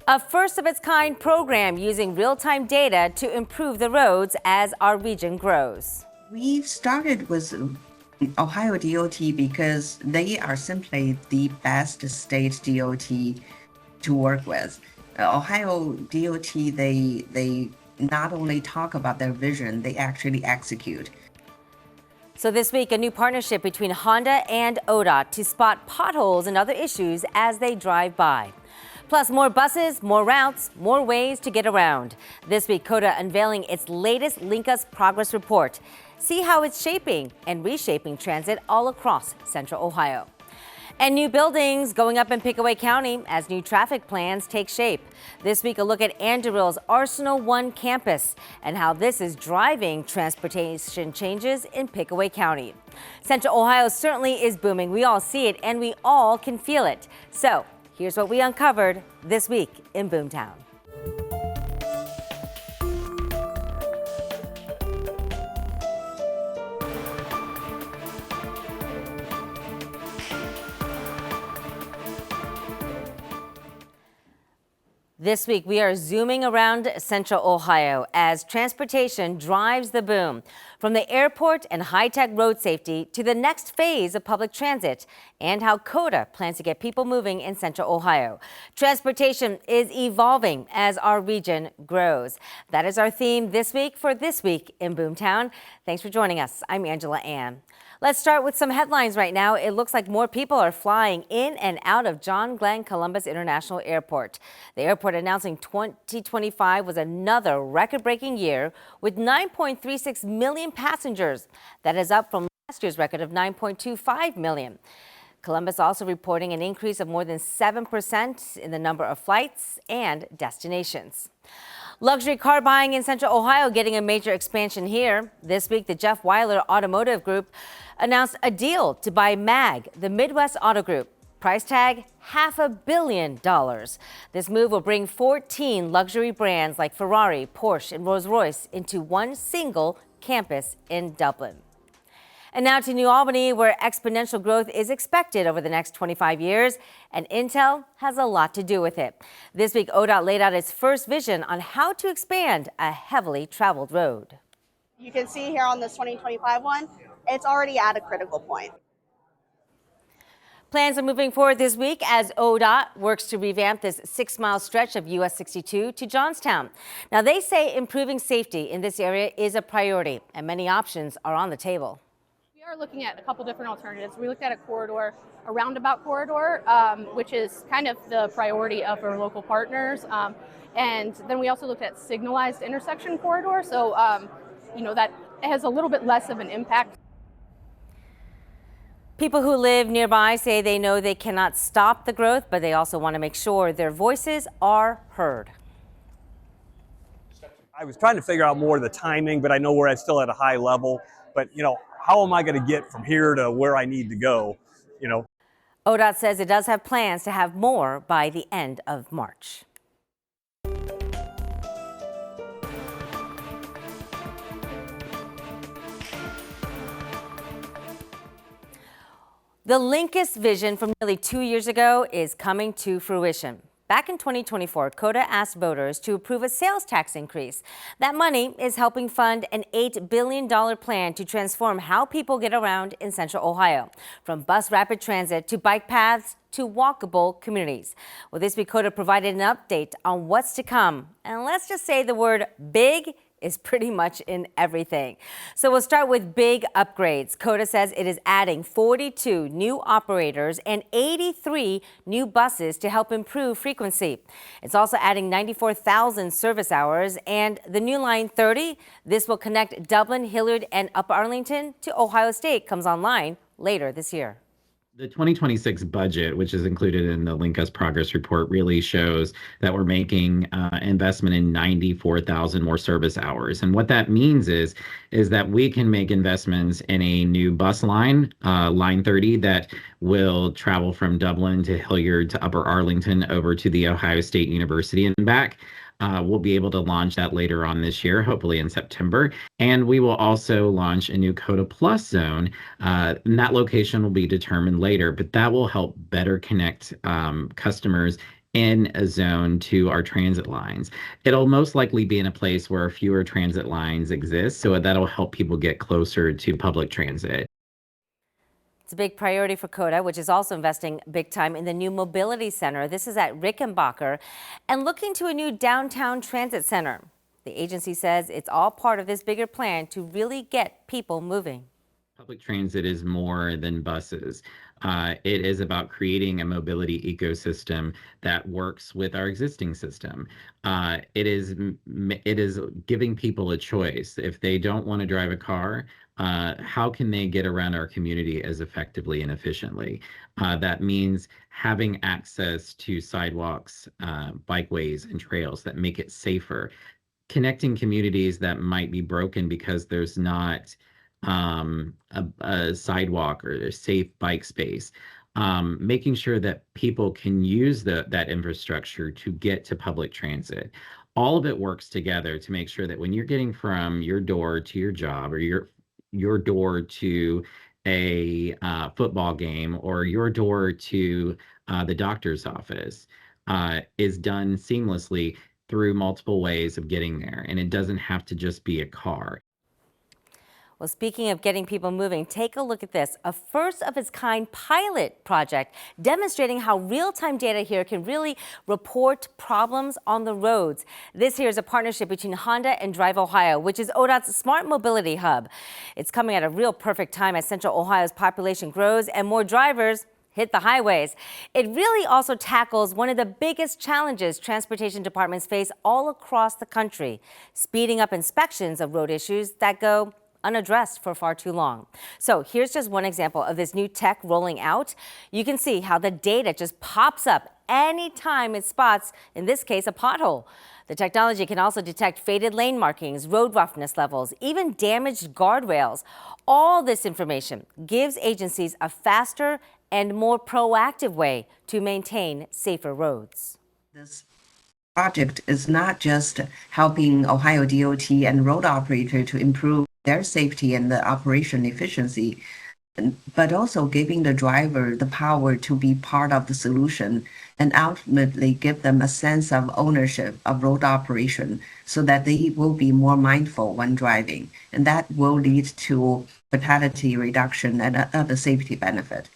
A first-of-its-kind program using real-time data to improve the roads as our region grows. We started with Ohio DOT because they are simply the best state DOT to work with. Ohio DOT, they not only talk about their vision, they actually execute. So this week, a new partnership between Honda and ODOT to spot potholes and other issues as they drive by. Plus, more buses, more routes, more ways to get around. This week, COTA unveiling its latest Linkus Progress Report. See how it's shaping and reshaping transit all across Central Ohio. And new buildings going up in Pickaway County as new traffic plans take shape. This week, a look at Anderill's Arsenal-1 campus and how this is driving transportation changes in Pickaway County. Central Ohio certainly is booming. We all see it and we all can feel it. So here's what we uncovered this week in Boomtown. This week, we are zooming around Central Ohio as transportation drives the boom. From the airport and high-tech road safety to the next phase of public transit and how COTA plans to get people moving in Central Ohio. Transportation is evolving as our region grows. That is our theme this week for This Week in Boomtown. Thanks for joining us. I'm Angela Ann. Let's start with some headlines right now. It looks like more people are flying in and out of John Glenn Columbus International Airport. The airport announcing 2025 was another record-breaking year with 9.36 million passengers. That is up from last year's record of 9.25 million. Columbus also reporting an increase of more than 7% in the number of flights and destinations. Luxury car buying in Central Ohio getting a major expansion here. This week, the Jeff Weiler Automotive Group announced a deal to buy MAG, the Midwest Auto Group. Price tag, $500 million. This move will bring 14 luxury brands like Ferrari, Porsche, and Rolls-Royce into one single campus in Dublin. And now to New Albany, where exponential growth is expected over the next 25 years, and Intel has a lot to do with it. This week, ODOT laid out its first vision on how to expand a heavily traveled road. You can see here on this 2025 one, it's already at a critical point. Plans are moving forward this week as ODOT works to revamp this 6-mile stretch of US 62 to Johnstown. Now, they say improving safety in this area is a priority, and many options are on the table. We are looking at a couple different alternatives. We looked at a corridor, a roundabout corridor, which is kind of the priority of our local partners. And then we also looked at signalized intersection corridor. So, that has a little bit less of an impact. People who live nearby say they know they cannot stop the growth, but they also want to make sure their voices are heard. I was trying to figure out more of the timing, but I know we're still at a high level. But, how am I going to get from here to where I need to go, ODOT says it does have plans to have more by the end of March. The Linkus vision from nearly 2 years ago is coming to fruition. Back in 2024, COTA asked voters to approve a sales tax increase. That money is helping fund an $8 billion plan to transform how people get around in Central Ohio, from bus rapid transit to bike paths to walkable communities. Well, this week, COTA provided an update on what's to come. And let's just say the word big is pretty much in everything. So we'll start with big upgrades. COTA says it is adding 42 new operators and 83 new buses to help improve frequency. It's also adding 94,000 service hours and the new Line 30. This will connect Dublin, Hilliard, and Upper Arlington to Ohio State comes online later this year. The 2026 budget, which is included in the Linkus Progress Report, really shows that we're making investment in 94,000 more service hours. And what that means is that we can make investments in a new bus line, Line 30, that will travel from Dublin to Hilliard to Upper Arlington over to the Ohio State University and back. We'll be able to launch that later on this year, hopefully in September. And we will also launch a new COTA Plus zone. And that location will be determined later, but that will help better connect customers in a zone to our transit lines. It'll most likely be in a place where fewer transit lines exist, so that'll help people get closer to public transit. It's a big priority for CODA, which is also investing big time in the new mobility center. This is at Rickenbacker and looking to a new downtown transit center. The agency says it's all part of this bigger plan to really get people moving. Public transit is more than buses. It is about creating a mobility ecosystem that works with our existing system. It is giving people a choice. If they don't want to drive a car, how can they get around our community as effectively and efficiently? That means having access to sidewalks, bikeways, and trails that make it safer, connecting communities that might be broken because there's not a sidewalk or a safe bike space, making sure that people can use that infrastructure to get to public transit. All of it works together to make sure that when you're getting from your door to your job, or your door to a football game, or your door to the doctor's office, is done seamlessly through multiple ways of getting there. And it doesn't have to just be a car. Well, speaking of getting people moving, take a look at this. A first of its kind pilot project demonstrating how real-time data here can really report problems on the roads. This here is a partnership between Honda and Drive Ohio, which is ODOT's smart mobility hub. It's coming at a real perfect time as Central Ohio's population grows and more drivers hit the highways. It really also tackles one of the biggest challenges transportation departments face all across the country, speeding up inspections of road issues that go unaddressed for far too long. So here's just one example of this new tech rolling out. You can see how the data just pops up anytime it spots, in this case, a pothole. The technology can also detect faded lane markings, road roughness levels, even damaged guardrails. All this information gives agencies a faster and more proactive way to maintain safer roads. This project is not just helping Ohio DOT and road operator to improve their safety and the operation efficiency, but also giving the driver the power to be part of the solution and ultimately give them a sense of ownership of road operation so that they will be more mindful when driving. And that will lead to fatality reduction and other safety benefit.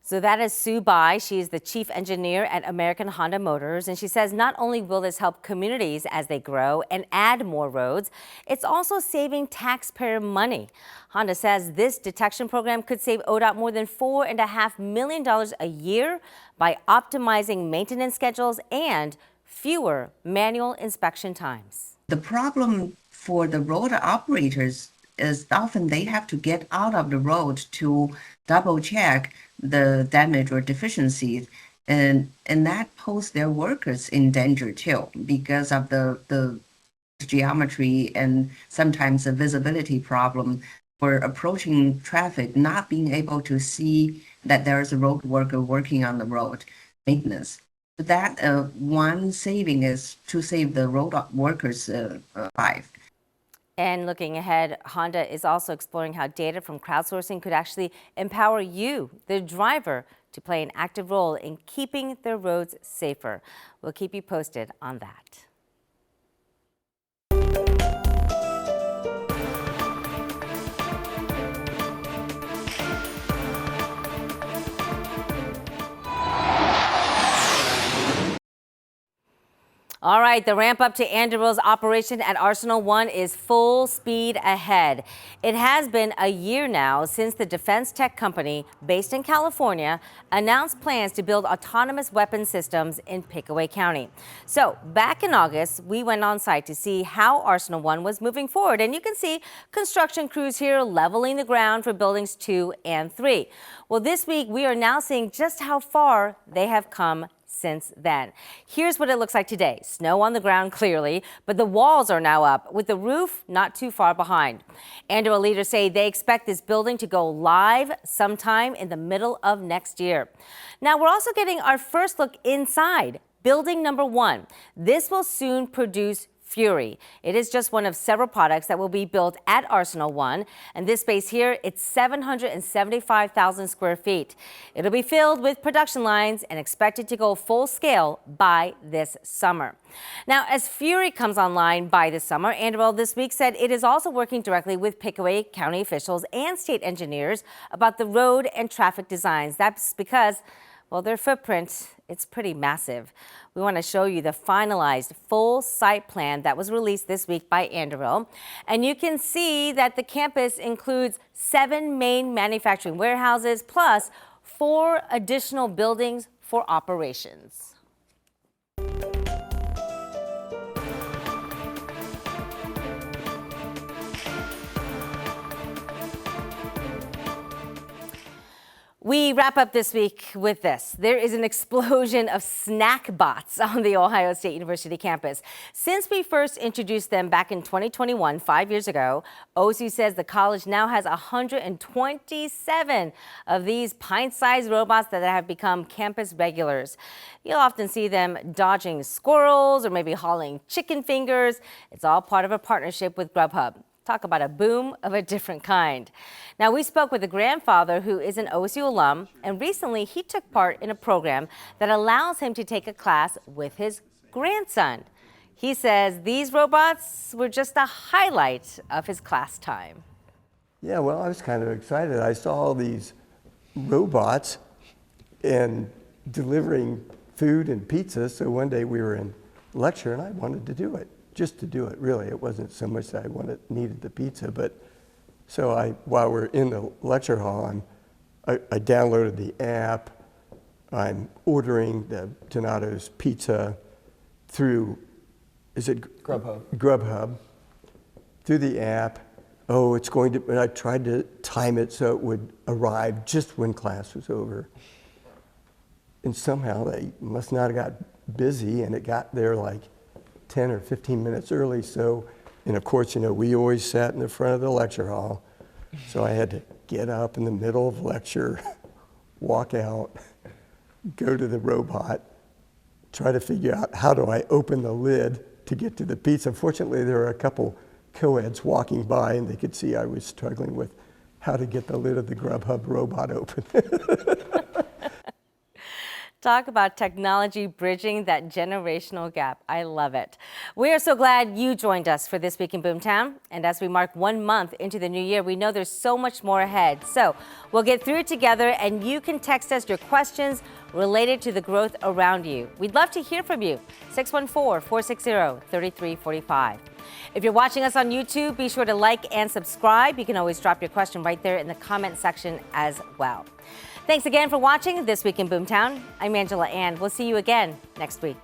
So that is Sue Bai. She is the chief engineer at American Honda Motors, and she says not only will this help communities as they grow and add more roads, it's also saving taxpayer money. Honda says this detection program could save ODOT more than $4.5 million a year by optimizing maintenance schedules and fewer manual inspection times. The problem for the road operators is often they have to get out of the road to double check the damage or deficiencies, and that poses their workers in danger too because of the geometry and sometimes the visibility problem for approaching traffic, not being able to see that there is a road worker working on the road maintenance. That one saving is to save the road workers' life. And looking ahead, Honda is also exploring how data from crowdsourcing could actually empower you, the driver, to play an active role in keeping their roads safer. We'll keep you posted on that. All right, the ramp up to Anderville's operation at Arsenal-1 is full speed ahead. It has been a year now since the defense tech company based in California announced plans to build autonomous weapon systems in Pickaway County. So back in August, we went on site to see how Arsenal-1 was moving forward. And you can see construction crews here leveling the ground for buildings 2 and 3. Well, this week, we are now seeing just how far they have come since then. Here's what it looks like today. Snow on the ground clearly, but the walls are now up with the roof not too far behind. Anderville leaders say they expect this building to go live sometime in the middle of next year. Now we're also getting our first look inside building number 1. This will soon produce Fury. It is just one of several products that will be built at Arsenal-1, and this space here, it's 775,000 square feet. It'll be filled with production lines and expected to go full scale by this summer. Now, as Fury comes online by this summer, Anderville this week said it is also working directly with Pickaway County officials and state engineers about the road and traffic designs. That's because, well, their footprint, it's pretty massive. We want to show you the finalized full site plan that was released this week by Anderville. And you can see that the campus includes 7 main manufacturing warehouses plus 4 additional buildings for operations. We wrap up this week with this. There is an explosion of snack bots on the Ohio State University campus. Since we first introduced them back in 2021, 5 years ago, OSU says the college now has 127 of these pint-sized robots that have become campus regulars. You'll often see them dodging squirrels or maybe hauling chicken fingers. It's all part of a partnership with Grubhub. Talk about a boom of a different kind. Now, we spoke with a grandfather who is an OSU alum, and recently he took part in a program that allows him to take a class with his grandson. He says these robots were just a highlight of his class time. Yeah, well, I was kind of excited. I saw all these robots and delivering food and pizza, so one day we were in lecture and I wanted to do it. Just to do it, really. It wasn't so much that I needed the pizza, but so while we're in the lecture hall, I downloaded the app. I'm ordering the Donato's pizza through, is it Grubhub? Grubhub, through the app. Oh, it's going to, and I tried to time it so it would arrive just when class was over. And somehow they must not have got busy, and it got there like 10 or 15 minutes early. So, and of course, you know, we always sat in the front of the lecture hall. So I had to get up in the middle of lecture, walk out, go to the robot, try to figure out how do I open the lid to get to the pizza. Fortunately, there were a couple co-eds walking by and they could see I was struggling with how to get the lid of the Grubhub robot open. Talk about technology bridging that generational gap. I love it. We are so glad you joined us for This Week in Boomtown. And as we mark 1 month into the new year, we know there's so much more ahead. So we'll get through it together, and you can text us your questions related to the growth around you. We'd love to hear from you. 614-460-3345. If you're watching us on YouTube, be sure to like and subscribe. You can always drop your question right there in the comment section as well. Thanks again for watching This Week in Boomtown. I'm Angela Ann. We'll see you again next week.